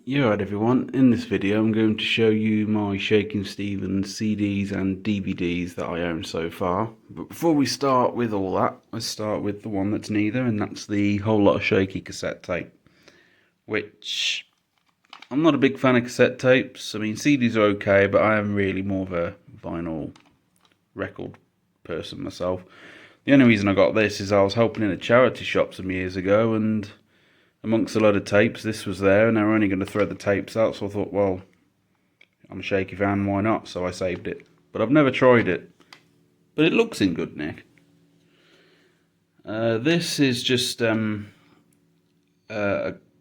Yeah, right everyone, in this video I'm going to show you my Shakin' Stevens CDs and DVDs that I own so far. But before we start with all that, let's start with the one that's neither, and that's the Whole Lot of Shaky cassette tape. Which, I'm not a big fan of cassette tapes. I mean, CDs are okay, but I am really more of a vinyl record person myself. The only reason I got this is I was helping in a charity shop some years ago, and amongst a lot of tapes, this was there, and they were only going to throw the tapes out, so I thought, well, I'm a Shaky fan, why not? So I saved it. But I've never tried it. But it looks in good nick. This is just a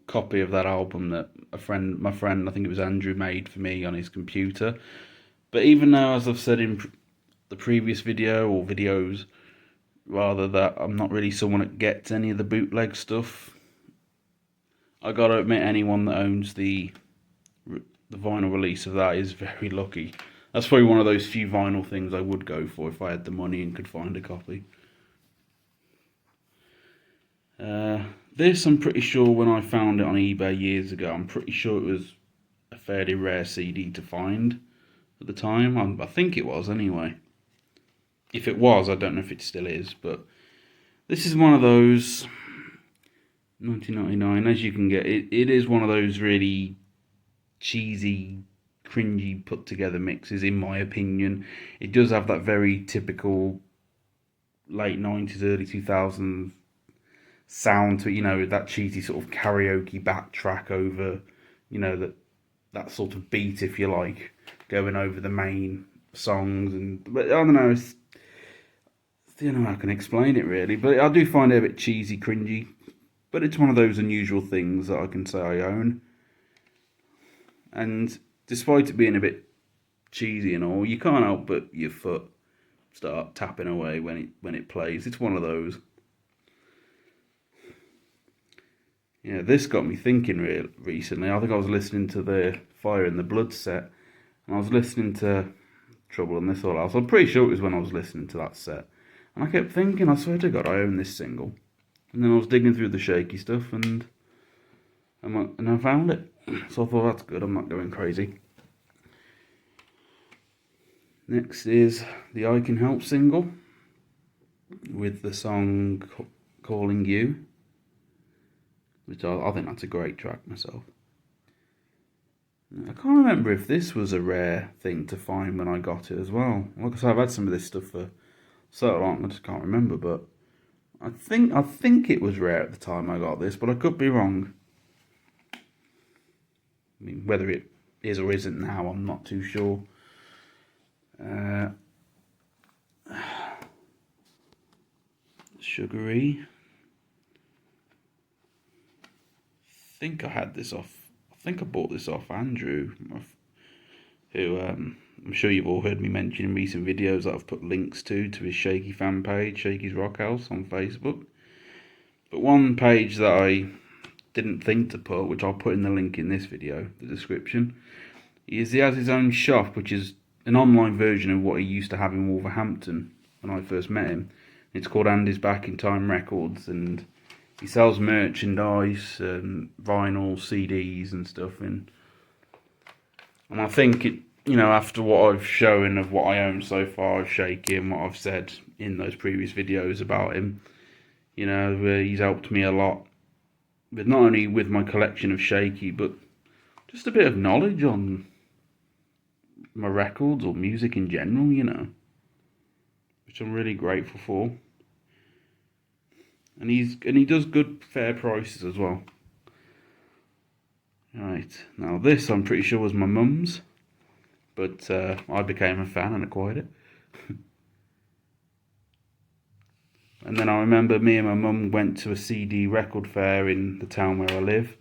copy of that album that my friend, I think it was Andrew, made for me on his computer. But even now, as I've said in the previous video, or videos, rather, that I'm not really someone that gets any of the bootleg stuff. I gotta admit, anyone that owns the vinyl release of that is very lucky. That's probably one of those few vinyl things I would go for if I had the money and could find a copy. This, I'm pretty sure, when I found it on eBay years ago, I'm pretty sure it was a fairly rare CD to find at the time. I think it was, anyway. If it was, I don't know if it still is, but this is one of those 1999, as you can get. It is one of those really cheesy, cringy, put together mixes, in my opinion. It does have that very typical late 90s, early 2000s sound to it, that cheesy sort of karaoke backtrack over, that sort of beat, if you like, going over the main songs. But I don't know, I don't know how I can explain it really, but I do find it a bit cheesy, cringy. But it's one of those unusual things that I can say I own. And despite it being a bit cheesy and all, you can't help but your foot start tapping away when it plays. It's one of those. Yeah, this got me thinking recently. I think I was listening to the Fire in the Blood set, and I was listening to Trouble in This All House. I'm pretty sure it was when I was listening to that set, and I kept thinking, I swear to God, I own this single. And then I was digging through the Shaky stuff, and I found it. So I thought, that's good, I'm not going crazy. Next is the I Can Help single with the song Calling You, which I think that's a great track myself. I can't remember if this was a rare thing to find when I got it as well. Like I said, I've had some of this stuff for so long, I just can't remember, but I think it was rare at the time I got this, but I could be wrong. I mean, whether it is or isn't now, I'm not too sure. Sugary. I think I had this off. I think I bought this off Andrew, who I'm sure you've all heard me mention in recent videos that I've put links to his Shaky fan page, Shaky's Rock House on Facebook. But one page that I didn't think to put, which I'll put in the link in this video, the description, is he has his own shop, which is an online version of what he used to have in Wolverhampton when I first met him. It's called Andy's Back in Time Records, and he sells merchandise, vinyl, CDs and stuff. And I think after what I've shown of what I own so far of Shaky and what I've said in those previous videos about him, he's helped me a lot. But not only with my collection of Shaky, but just a bit of knowledge on my records or music in general, which I'm really grateful for. And he does good, fair prices as well. Right, now this I'm pretty sure was my mum's, but I became a fan and acquired it. And then I remember me and my mum went to a CD record fair in the town where I live,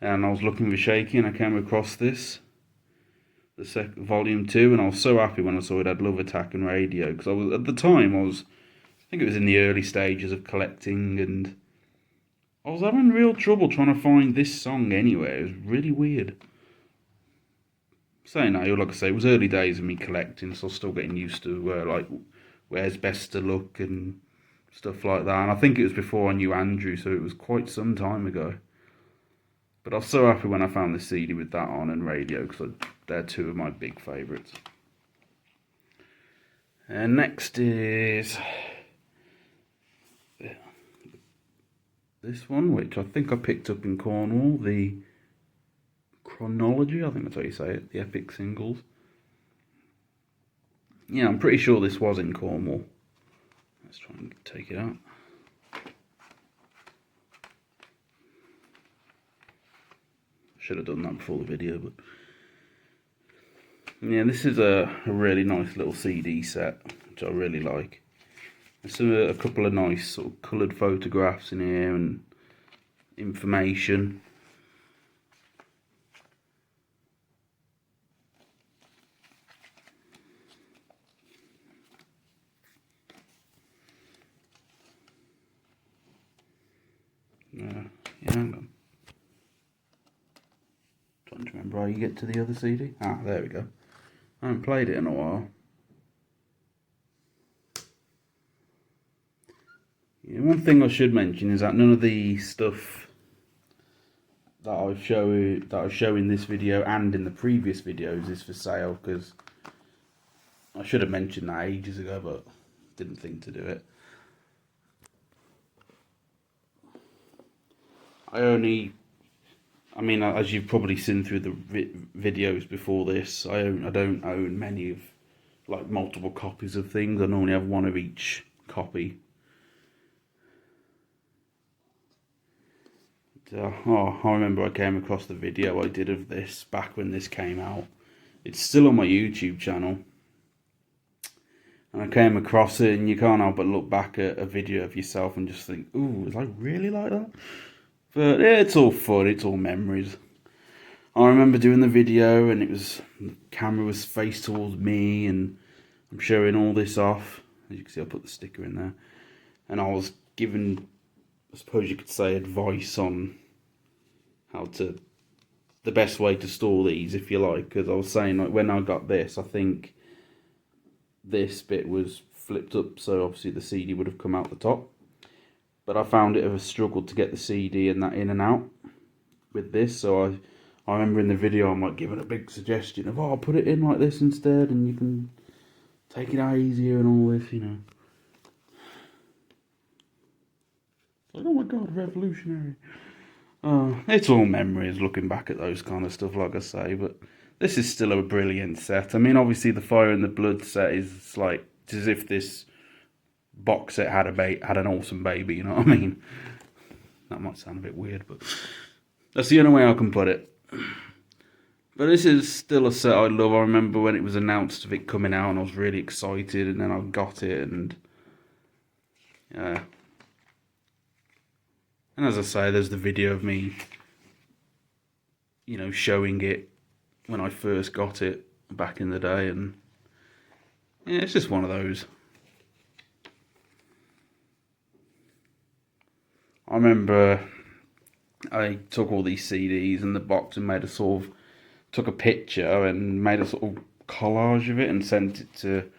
and I was looking for Shaky, and I came across this, the volume 2, and I was so happy when I saw it had Love Attack and Radio, because at the time I think it was in the early stages of collecting, and I was having real trouble trying to find this song anywhere. It was really weird. Saying that, like I say, it was early days of me collecting, so I was still getting used to where's best to look and stuff like that. And I think it was before I knew Andrew, so it was quite some time ago. But I was so happy when I found this CD with that on and radio, because they're two of my big favourites. And next is this one, which I think I picked up in Cornwall, the Chronology, I think that's how you say it, the Epic Singles. Yeah, I'm pretty sure this was in Cornwall. Let's try and take it out. Should have done that before the video, but yeah, this is a really nice little CD set, which I really like. There's a couple of nice sort of coloured photographs in here and information. Yeah, hang on. Trying to remember how you get to the other CD. Ah, there we go. I haven't played it in a while. Yeah, one thing I should mention is that none of the stuff that I show in this video and in the previous videos is for sale, because I should have mentioned that ages ago, but didn't think to do it. I mean, as you've probably seen through the videos before this, I don't own many of, like, multiple copies of things. I normally have one of each copy. I remember I came across the video I did of this back when this came out. It's still on my YouTube channel. And I came across it, and you can't help but look back at a video of yourself and just think, ooh, was I really like that? But yeah, it's all fun, it's all memories. I remember doing the video, and the camera was faced towards me, and I'm showing all this off. As you can see, I put the sticker in there. And I was given, I suppose you could say, advice on the best way to store these, if you like. Because I was saying, like, when I got this, I think this bit was flipped up, so obviously the CD would have come out the top. But I found it of a struggle to get the CD and that in and out with this, so I remember in the video I'm like giving a big suggestion of, I'll put it in like this instead, and you can take it out easier and all this, you know. Like, oh my god, revolutionary. It's all memories looking back at those kind of stuff, like I say, but this is still a brilliant set. I mean, obviously the Fire and the Blood set is like, it's as if this box set had an awesome baby, you know what I mean? That might sound a bit weird, but that's the only way I can put it. But this is still a set I love. I remember when it was announced of it coming out, and I was really excited, and then I got it, and yeah. And as I say, there's the video of me, you know, showing it when I first got it back in the day, and yeah, it's just one of those. I remember I took all these CDs and the box and took a picture and made a sort of collage of it and sent it to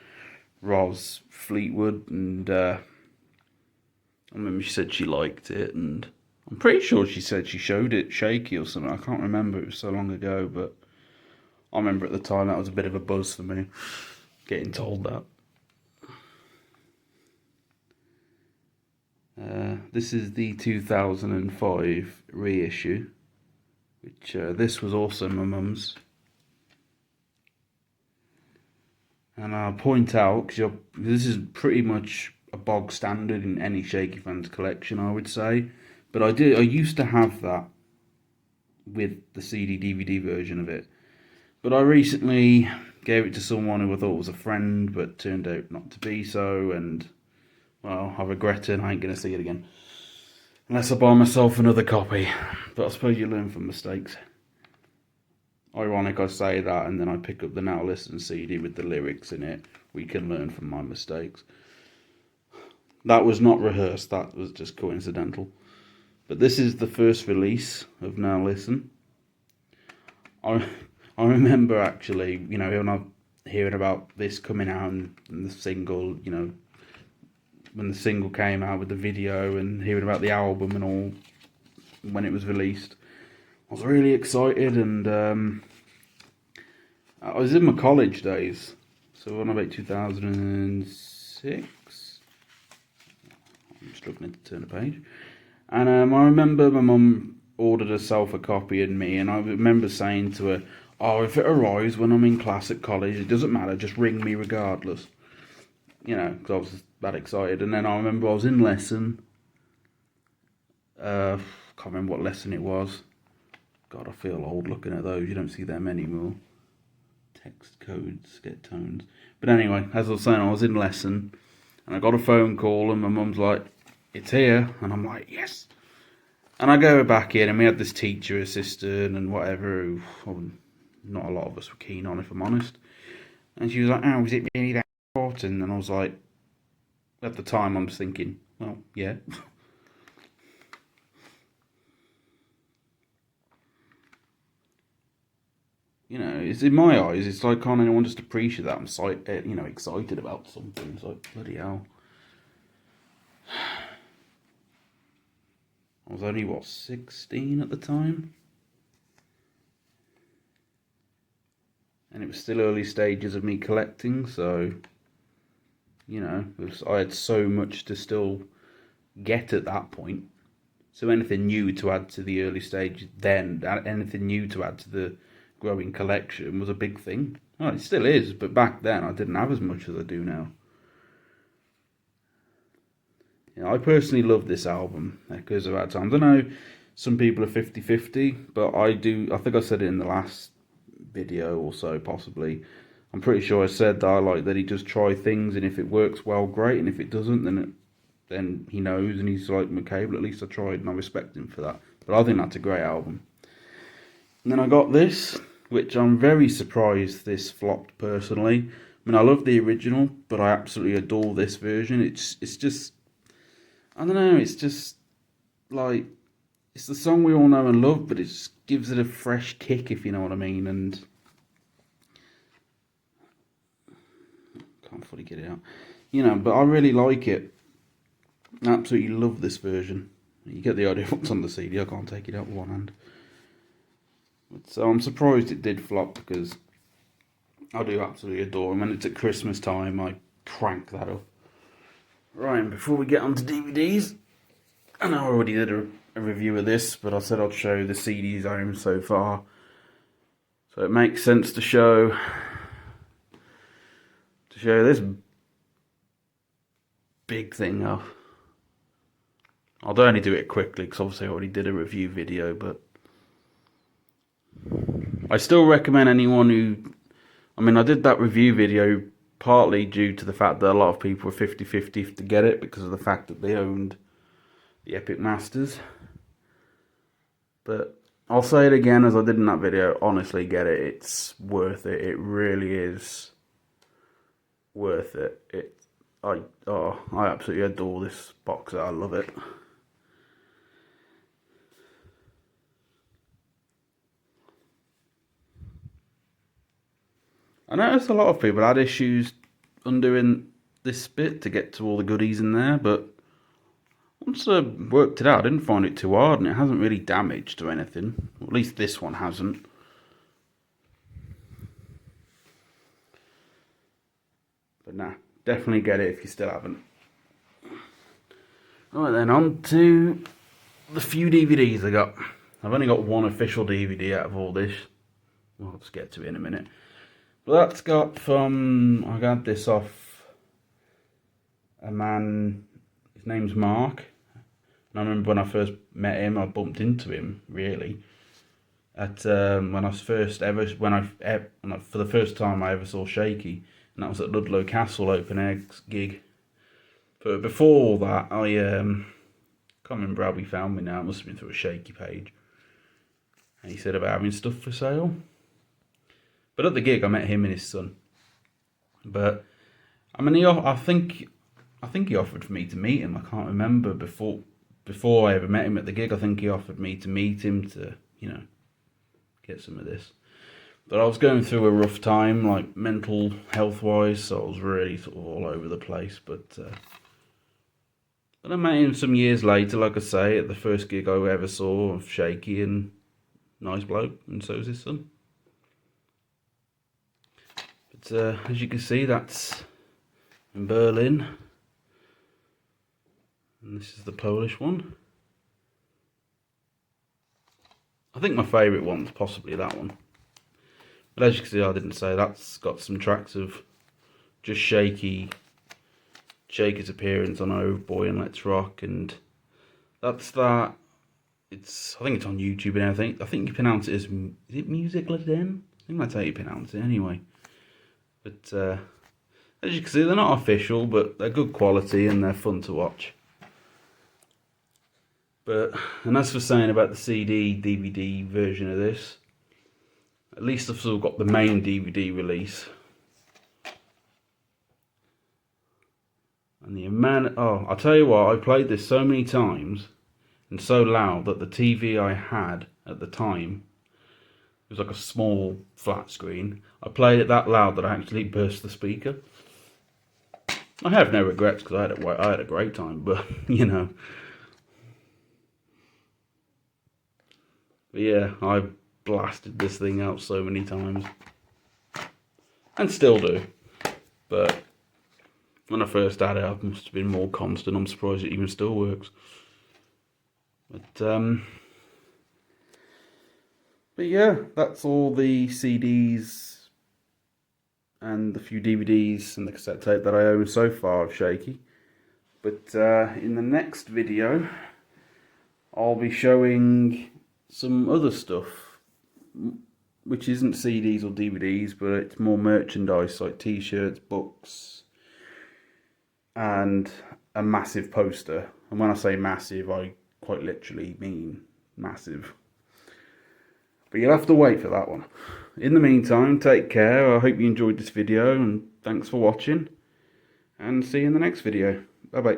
Ros Fleetwood, and I remember she said she liked it, and I'm pretty sure she said she showed it Shaky or something. I can't remember, it was so long ago, but I remember at the time that was a bit of a buzz for me, getting told that. This is the 2005 reissue, which this was also my mum's. And I'll point out, because this is pretty much a bog standard in any Shaky fans collection, I would say. But I used to have that with the CD DVD version of it. But I recently gave it to someone who I thought was a friend, but turned out not to be so, and well, I regret it, and I ain't going to see it again. Unless I buy myself another copy. But I suppose you learn from mistakes. Ironic I say that, and then I pick up the Now Listen CD with the lyrics in it. We can learn from my mistakes. That was not rehearsed, that was just coincidental. But this is the first release of Now Listen. I remember actually, you know, when I'm hearing about this coming out and the single, you know, when the single came out with the video, and hearing about the album and all when it was released, I was really excited, and I was in my college days, so when about 2006. I'm just looking at to turn the page, and I remember my mum ordered herself a copy and me, and I remember saying to her, "Oh, if it arrives when I'm in class at college, it doesn't matter, just ring me regardless." You know, because I was that excited. And then I remember I was in lesson. Can't remember what lesson it was. God, I feel old looking at those. You don't see them anymore. Text codes, get tones. But anyway, as I was saying, I was in lesson, and I got a phone call, and my mum's like, "It's here," and I'm like, "Yes." And I go back in, and we had this teacher assistant and whatever, who not a lot of us were keen on, if I'm honest. And she was like, "Oh, is it really that important?" And I was like, at the time, I'm just thinking, well, yeah. You know, it's in my eyes, it's like, can't anyone just appreciate that I'm excited about something? It's like, bloody hell. I was only, 16 at the time? And it was still early stages of me collecting, so, you know, I had so much to still get at that point. So anything new to add to the early stage then, anything new to add to the growing collection was a big thing. Well, it still is, but back then I didn't have as much as I do now. You know, I personally love this album because of our times. I know some people are 50-50, but I do. I think I said it in the last video or so, possibly. I'm pretty sure I said that I like that he just try things, and if it works well, great, and if it doesn't, then he knows, and he's like, okay, but at least I tried, and I respect him for that. But I think that's a great album. And then I got this, which I'm very surprised this flopped personally. I mean, I love the original, but I absolutely adore this version. It's just, I don't know, it's just like, it's the song we all know and love, but it just gives it a fresh kick, if you know what I mean, and can't fully get it out. You know, but I really like it. I absolutely love this version. You get the idea of what's on the CD. I can't take it out with one hand. So I'm surprised it did flop, because I do absolutely adore him. When it's at Christmas time, I crank that up. Right, and before we get on to DVDs, I know I already did a review of this, but I said I'd show the CDs I own so far. So it makes sense to show this big thing off. I'll only do it quickly because obviously I already did a review video, but I still recommend anyone who, I mean, I did that review video partly due to the fact that a lot of people were 50-50 to get it because of the fact that they owned the Epic Masters. But I'll say it again as I did in that video, honestly get it, it's worth it, it really is worth it. I absolutely adore this box set, I love it. I noticed a lot of people had issues undoing this bit to get to all the goodies in there, but once I worked it out, I didn't find it too hard, and it hasn't really damaged or anything. Well, at least this one hasn't. But nah, definitely get it if you still haven't. Right then, on to the few DVDs I got. I've only got one official DVD out of all this. Well, I'll just get to it in a minute. But that's got from, I got this off a man, his name's Mark. And I remember when I first met him, I bumped into him, really. At when I first ever, for the first time I ever saw Shaky. And that was at Ludlow Castle open air gig. But before that, I can't remember how he found me now. It must have been through a Shaky page. And he said about having stuff for sale. But at the gig, I met him and his son. But I mean, I think he offered for me to meet him. I can't remember before I ever met him at the gig. I think he offered me to meet him to, you know, get some of this. But I was going through a rough time, like mental health wise, so I was really sort of all over the place. But I met him some years later, like I say, at the first gig I ever saw of Shaky, and Nice bloke, and so is his son. But as you can see, that's in Berlin. And this is the Polish one. I think my favourite one's possibly that one. But as you can see, I didn't say, that's got some tracks of just Shaky's appearance on Oh Boy and Let's Rock, and that's that. I think it's on YouTube and everything. I think you pronounce it as, is it Music Laden? I think that's how you pronounce it anyway. But as you can see, they're not official, but they're good quality and they're fun to watch. And as for saying about the CD, DVD version of this, at least I've still got the main DVD release. And the amount, I'll tell you what, I played this so many times and so loud that the TV I had at the time, it was like a small flat screen. I played it that loud that I actually burst the speaker. I have no regrets because I had a great time, but you know. But yeah, I blasted this thing out so many times. And still do. But when I first had it, I must have been more constant. I'm surprised it even still works. But yeah, that's all the CDs and the few DVDs and the cassette tape that I own so far of Shaky. But in the next video, I'll be showing some other stuff, which isn't CDs or DVDs, but it's more merchandise like t-shirts, books, and a massive poster. And when I say massive, I quite literally mean massive. But you'll have to wait for that one. In the meantime, take care. I hope you enjoyed this video, and thanks for watching. And see you in the next video. Bye bye.